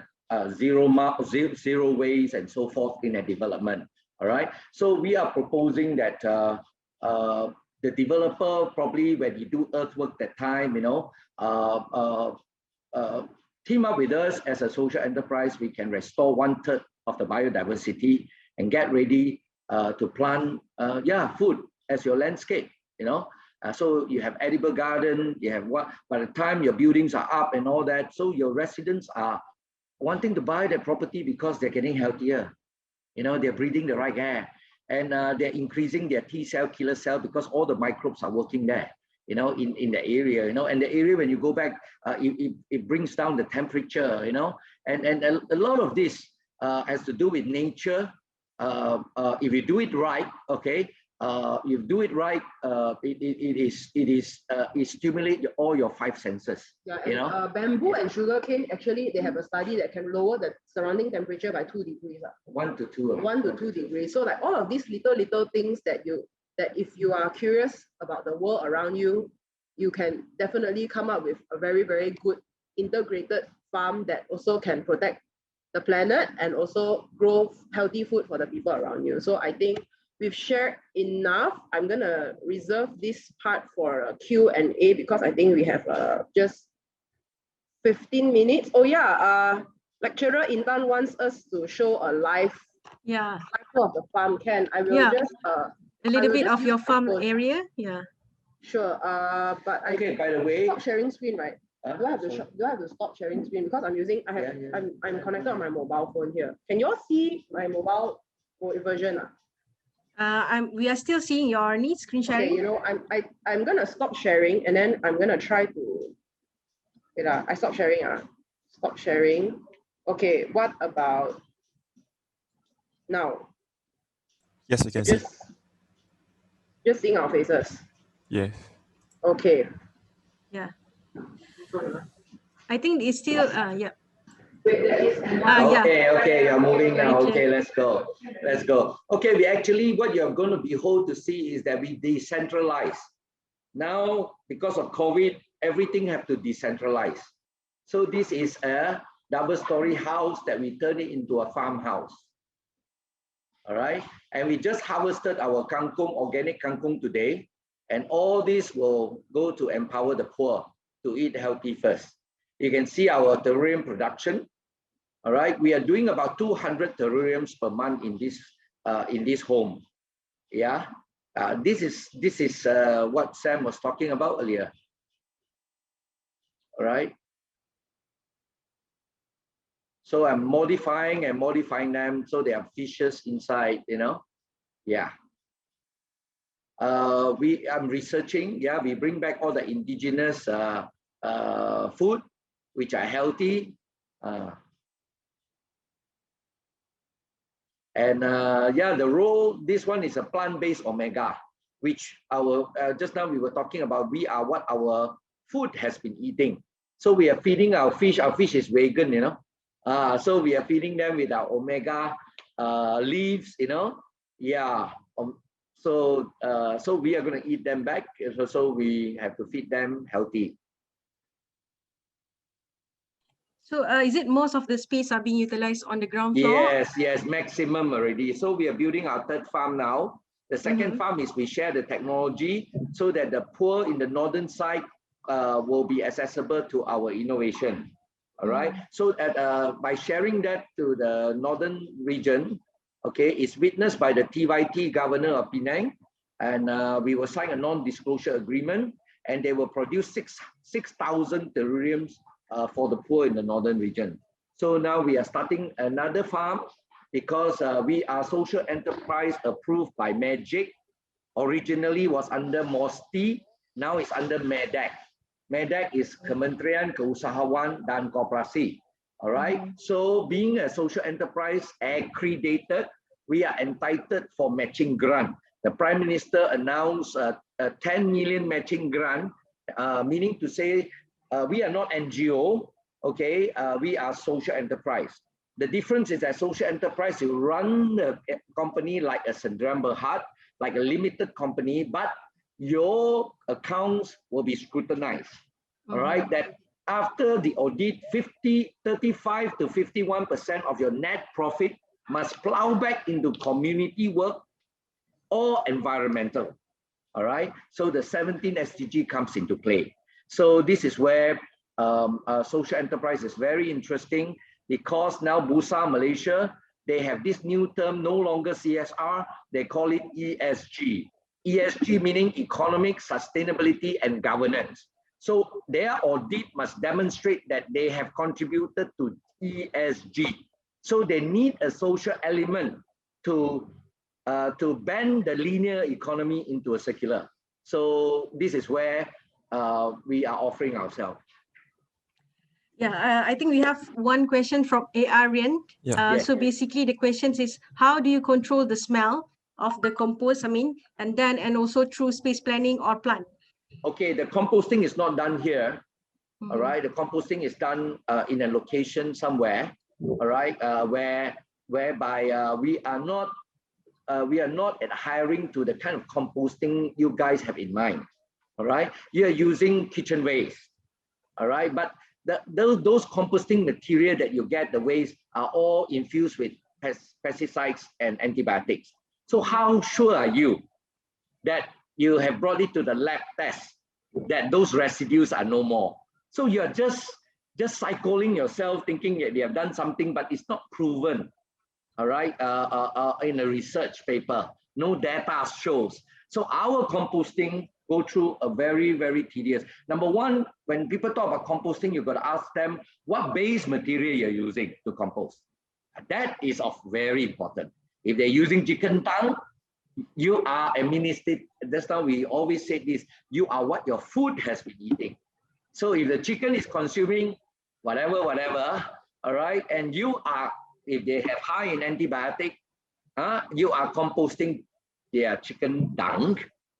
zero waste and so forth in a development. All right, so we are proposing that the developer probably when you do earthwork that time, you know, team up with us as a social enterprise. We can restore 1/3 of the biodiversity and get ready to plant food as your landscape, you know. So you have edible garden, you have what, by the time your buildings are up and all that, so your residents are wanting to buy that property because they're getting healthier, you know, they're breathing the right air, and they're increasing their T cell killer cell because all the microbes are working there, you know, in the area, you know, and the area when you go back, it brings down the temperature, you know, and a lot of this has to do with nature. If you do it right, okay, you do it right, it stimulates all your 5 senses. Yeah, you know, bamboo and sugarcane actually they have a study that can lower the surrounding temperature by 2 degrees. 1 to 2. 1 to 2 degrees. So like all of these little things that if you are curious about the world around you, you can definitely come up with a very, very good integrated farm that also can protect the planet and also grow healthy food for the people around you. So I think we've shared enough. I'm gonna reserve this part for a Q&A because I think we have just 15 minutes. Oh yeah, lecturer Intan wants us to show a live tour of the farm. I will just a little bit of your farm area. Yeah. Sure. But okay. By the way, stop sharing screen, right? Do I have to stop sharing screen because I'm connected on my mobile phone here. Can you all see my mobile version? We are still seeing your screen sharing. Okay, you know, I'm gonna stop sharing and then I'm gonna try to. I stop sharing. Stop sharing. Okay, what about now? Yes, we can see. Just seeing our faces. Yes. Okay. Yeah. I think it's still Okay, you're moving now. Okay, let's go. Okay, what you're going to behold to see is that we decentralize. Now, because of COVID, everything have to decentralize. So this is a double-story house that we turn it into a farmhouse. All right. And we just harvested our kangkung, organic kangkung today. And all this will go to empower the poor to eat healthy first. You can see our terrarium production. All right. We are doing about 200 terrariums per month in this home. Yeah. This is what Sam was talking about earlier. All right. So I'm modifying them so they have fishes inside, you know. Yeah. I'm researching. Yeah, we bring back all the indigenous food which are healthy. Yeah, the role, this one is a plant-based omega, which just now we were talking about. We are what our food has been eating. So we are feeding our fish. Our fish is vegan, you know. So we are feeding them with our omega leaves, you know. Yeah. So we are going to eat them back. So we have to feed them healthy. So is it most of the space are being utilized on the ground floor? Yes, maximum already. So we are building our third farm now. The second farm is we share the technology so that the poor in the northern side will be accessible to our innovation. All right. So that by sharing that to the northern region, okay, it's witnessed by the TYT governor of Penang, and we will sign a non-disclosure agreement, and they will produce 6,000 terrariums for the poor in the northern region. So now we are starting another farm because we are social enterprise approved by MAGIC. Originally was under MOSTI, now it's under MEDAC. MEDAC is Kementerian Keusahawan dan Koperasi. All right. So being a social enterprise accredited, we are entitled for matching grant. The Prime Minister announced a 10 million matching grant, meaning to say we are not NGO, okay? We are social enterprise. The difference is that social enterprise, you run the company like a Sendirian Berhad, like a limited company, but your accounts will be scrutinized. All right, that after the audit, 35 to 51% of your net profit must plow back into community work or environmental. All right, so the 17 SDG comes into play. So this is where social enterprise is very interesting, because now Bursa Malaysia, they have this new term, no longer CSR, they call it ESG. ESG meaning economic, sustainability, and governance. So their audit must demonstrate that they have contributed to ESG. So they need a social element to bend the linear economy into a circular. So this is where we are offering ourselves. Yeah, I think we have one question from Arian. So basically the question is, how do you control the smell of the compost, and also through space planning or plant? Okay, the composting is not done here. All right, the composting is done in a location somewhere. All right, whereby we are not adhering to the kind of composting you guys have in mind. All right, you are using kitchen waste. All right, but those composting material that you get, the waste, are all infused with pesticides and antibiotics. So how sure are you that you have brought it to the lab test that those residues are no more? So you're just cycling yourself, thinking that you have done something, but it's not proven. All right, in a research paper, no data shows. So our composting go through a very, very tedious. Number one, when people talk about composting, you've got to ask them what base material you're using to compost. That is of very important. If they're using chicken tongue, you are administered. That's how we always say this, you are what your food has been eating. So if the chicken is consuming whatever, all right, and you are, if they have high in antibiotic, you are composting their chicken dung,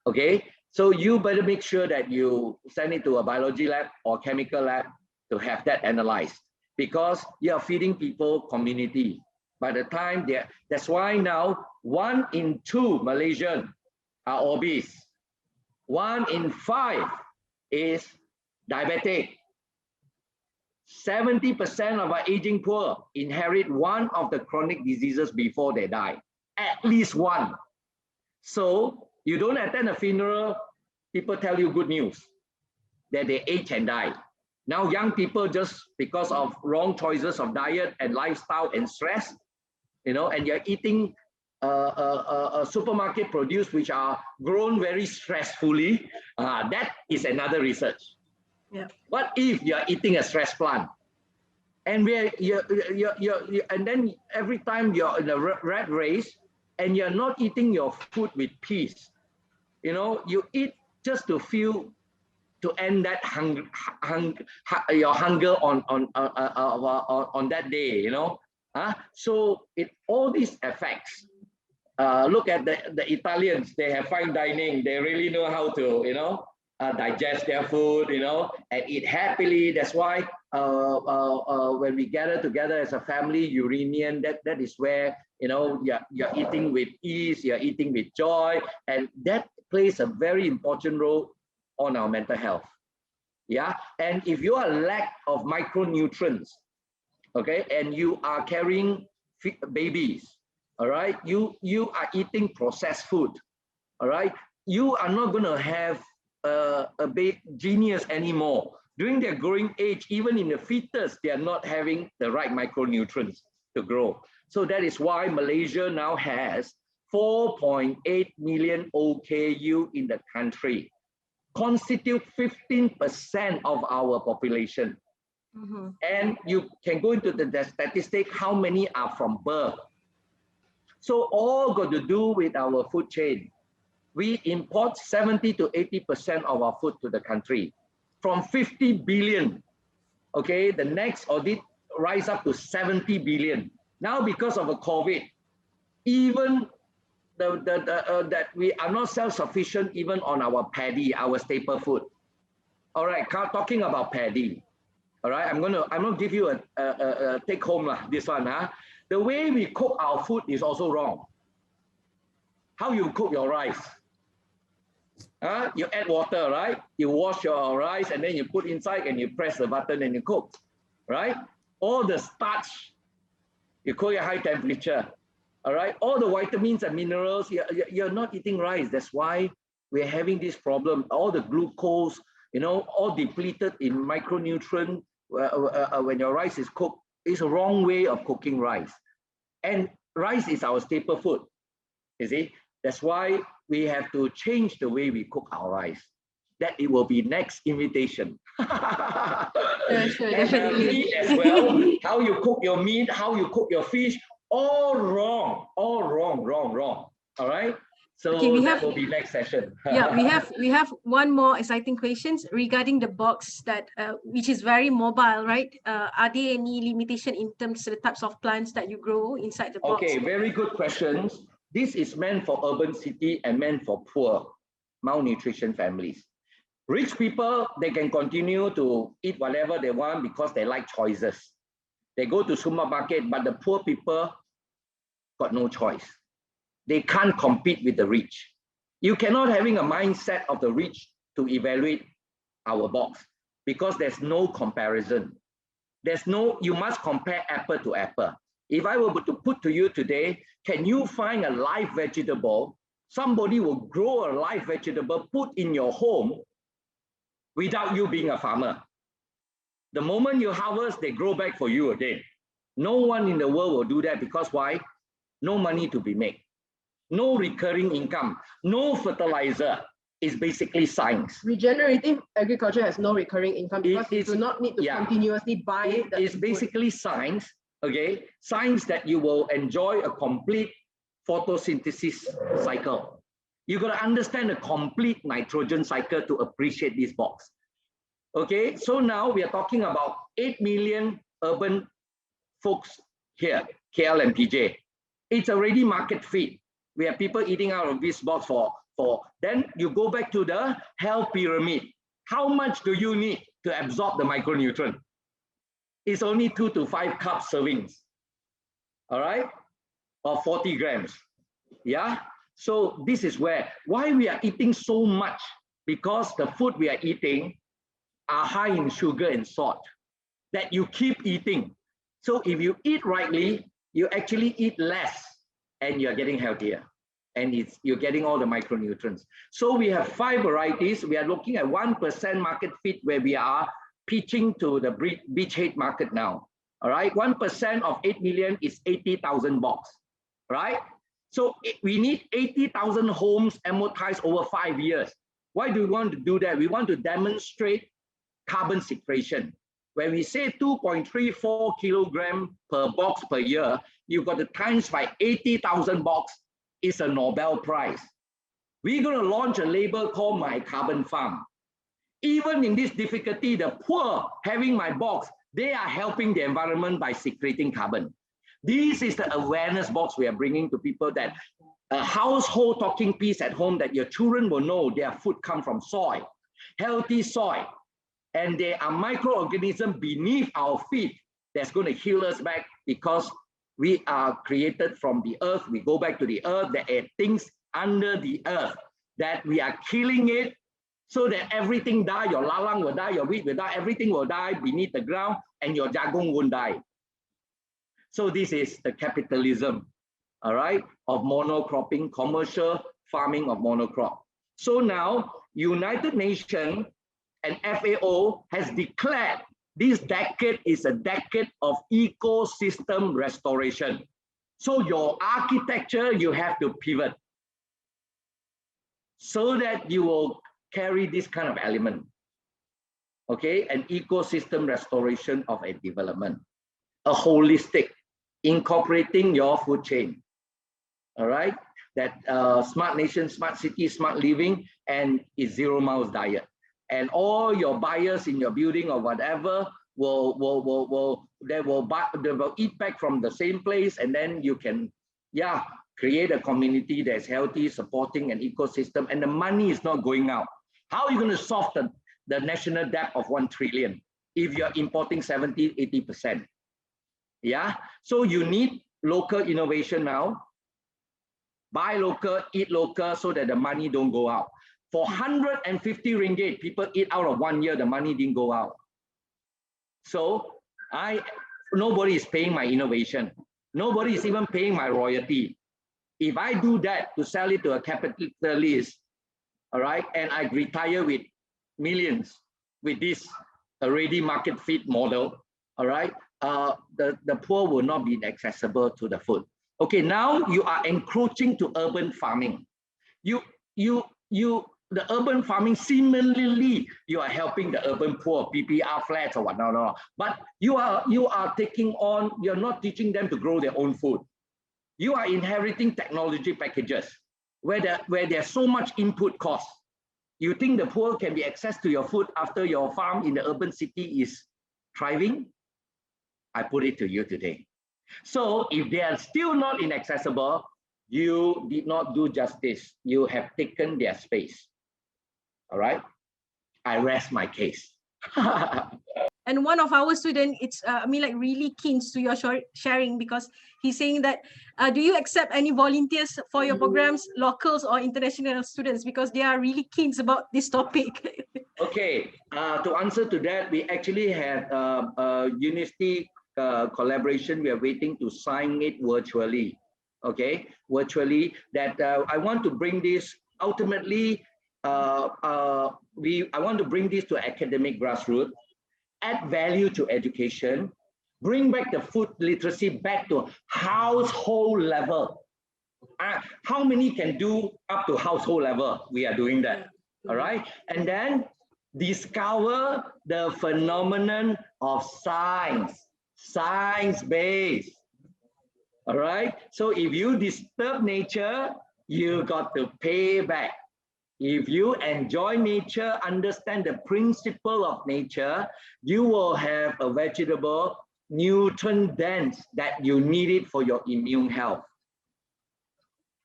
okay? So you better make sure that you send it to a biology lab or chemical lab to have that analyzed, because you are feeding people community. By the time that's why now 1 in 2 Malaysians are obese. 1 in 5 is diabetic. 70% of our aging poor inherit one of the chronic diseases before they die. At least one. So you don't attend a funeral, people tell you good news that they age and die. Now young people, just because of wrong choices of diet and lifestyle and stress, you know, and you're eating a supermarket produce which are grown very stressfully, that is another research. Yeah. What if you're eating a stress plant? And and then every time you're in a rat race and you're not eating your food with peace, you know, you eat just to feel, to end that your hunger on that day, you know. So all these effects. Look at the Italians. They have fine dining. They really know how to, you know, digest their food, you know, and eat happily. That's why when we gather together as a family reunion, that is where, you know, you're eating with ease, you're eating with joy, and that plays a very important role on our mental health. Yeah, and if you are lack of micronutrients, okay, and you are carrying babies, all right, you are eating processed food, all right, you are not going to have a big genius anymore. During their growing age, even in the fetus, they are not having the right micronutrients to grow. So that is why Malaysia now has 4.8 million OKU in the country, constitute 15% of our population. Mm-hmm. And you can go into the statistic, how many are from birth. So all got to do with our food chain. We import 70 to 80% of our food to the country. From 50 billion, okay, the next audit rise up to 70 billion. Now because of a COVID, even that we are not self-sufficient even on our paddy, our staple food. All right, talking about paddy. All right, I'm gonna give you a take home this one. The way we cook our food is also wrong. How you cook your rice? You add water, right? You wash your rice and then you put inside and you press the button and you cook, right? All the starch, you cook at high temperature, all right? All the vitamins and minerals, you're not eating rice. That's why we're having this problem. All the glucose, you know, all depleted in micronutrient when your rice is cooked. It's a wrong way of cooking rice. And rice is our staple food, you see? That's why we have to change the way we cook our rice. That it will be next invitation. Sure, definitely. Meat as well, how you cook your meat, how you cook your fish, all wrong, all wrong. All right? So okay, that will be next session. Yeah, we have one more exciting questions regarding the box that which is very mobile, right? Are there any limitation in terms of the types of plants that you grow inside the box? Okay, very good questions. This is meant for urban city and meant for poor, malnutrition families. Rich people, they can continue to eat whatever they want because they like choices. They go to supermarket, but the poor people got no choice. They can't compete with the rich. You cannot having a mindset of the rich to evaluate our box because there's no comparison. There's no, you must compare apple to apple. If I were to put to you today, can you find a live vegetable? Somebody will grow a live vegetable, put in your home without you being a farmer. The moment you harvest, they grow back for you again. No one in the world will do that because why? No money to be made. No recurring income, no fertilizer. It's basically science. Regenerative agriculture has no recurring income because you do not need to continuously buy. It's basically science, okay? Science that you will enjoy a complete photosynthesis cycle. You got to understand the complete nitrogen cycle to appreciate this box. Okay, so now we are talking about 8 million urban folks here, KL and PJ. It's already market fit. We have people eating out of this box then you go back to the health pyramid. How much do you need to absorb the micronutrient? It's only 2 to 5 cup servings, all right, or 40 grams. Yeah, so this is why we are eating so much, because the food we are eating are high in sugar and salt that you keep eating. So if you eat rightly, you actually eat less and you're getting healthier. And you're getting all the micronutrients. So we have 5 varieties. We are looking at 1% market fit where we are pitching to the beachhead market now. All right, 1% of 8 million is 80,000 box, right? So we need 80,000 homes amortized over 5 years. Why do we want to do that? We want to demonstrate carbon sequestration. When we say 2.34 kilogram per box per year, you've got to times by 80,000 box. Is a Nobel Prize. We're going to launch a label called My Carbon Farm. Even in this difficulty, the poor having my box, they are helping the environment by secreting carbon. This is the awareness box we are bringing to people, that a household talking piece at home, that your children will know their food comes from soil, healthy soil, and there are microorganisms beneath our feet that's going to heal us back, because we are created from the earth. We go back to the earth. There are things under the earth that we are killing it so that everything die. Your lalang will die, your wheat will die, everything will die beneath the ground, and your jagung won't die. So this is the capitalism, all right, of monocropping, commercial farming of monocrop. So now United Nations and FAO has declared this decade is a decade of ecosystem restoration. So your architecture, you have to pivot so that you will carry this kind of element. Okay, an ecosystem restoration of a development, a holistic, incorporating your food chain. All right, that smart nation, smart city, smart living, and is zero miles diet. And all your buyers in your building or whatever will eat back from the same place, and then you can, yeah, create a community that's healthy, supporting an ecosystem, and the money is not going out. How are you going to solve the national debt of 1 trillion if you're importing 70–80%? Yeah, so you need local innovation now. Buy local, eat local, so that the money don't go out. For 150 ringgit, people eat out of 1 year, the money didn't go out. So nobody is paying my innovation. Nobody is even paying my royalty. If I do that to sell it to a capitalist, all right, and I retire with millions with this already market fit model, all right, the poor will not be accessible to the food. Okay, now you are encroaching to urban farming. The urban farming, similarly, you are helping the urban poor, PPR flats or whatnot. No. But you are taking on, you're not teaching them to grow their own food. You are inheriting technology packages where there's so much input cost. You think the poor can be access to your food after your farm in the urban city is thriving? I put it to you today. So if they are still not inaccessible, you did not do justice. You have taken their space. All right, I rest my case. And one of our students, it's really keen to your sharing, because he's saying that, do you accept any volunteers for your programs, locals or international students, because they are really keen about this topic. Okay, to answer to that, we actually had a university collaboration. We are waiting to sign it virtually. Okay, virtually, that I want to bring this ultimately. I want to bring this to academic grassroots, add value to education, bring back the food literacy back to household level. How many can do up to household level? We are doing that. All right, and then discover the phenomenon of science-based. All right, so if you disturb nature, you got to pay back. If you enjoy nature, understand the principle of nature, you will have a vegetable nutrient dense that you need it for your immune health.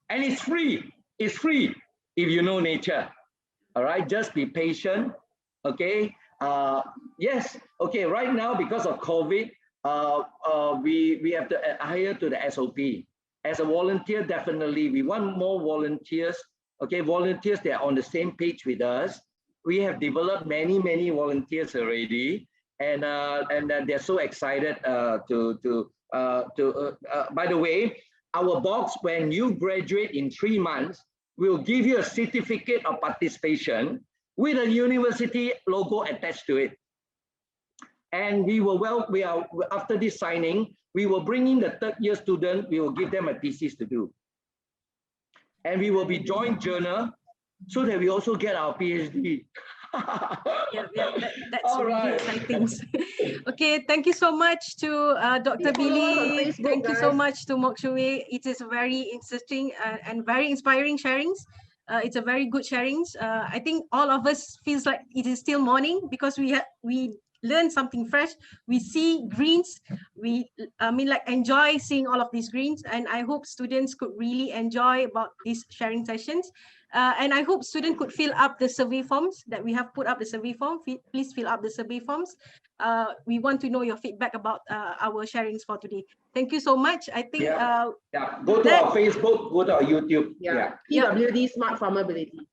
And it's free. It's free if you know nature. All right, just be patient. Okay. Yes. Okay. Right now, because of COVID, we have to adhere to the SOP. As a volunteer, definitely we want more volunteers. Okay, volunteers, they are on the same page with us. We have developed many volunteers already, and they're so excited by the way, our box, when you graduate in 3 months, we'll give you a certificate of participation with a university logo attached to it. And after this signing, we will bring in the 3rd year student, we will give them a thesis to do. And we will be joint journal so that we also get our PhD. That's really exciting. Okay, thank you so much to Dr. Billy. Thank you so much to Mok Shue. It is very interesting and very inspiring sharings. It's a very good sharings. I think all of us feels like it is still morning because we learn something fresh. We see greens. We enjoy seeing all of these greens, and I hope students could really enjoy about these sharing sessions. And I hope students could fill up the survey forms that we have put up the survey form. Please fill up the survey forms. We want to know your feedback about our sharings for today. Thank you so much. I think go to our Facebook, go to our YouTube. PWD Smart Farmability.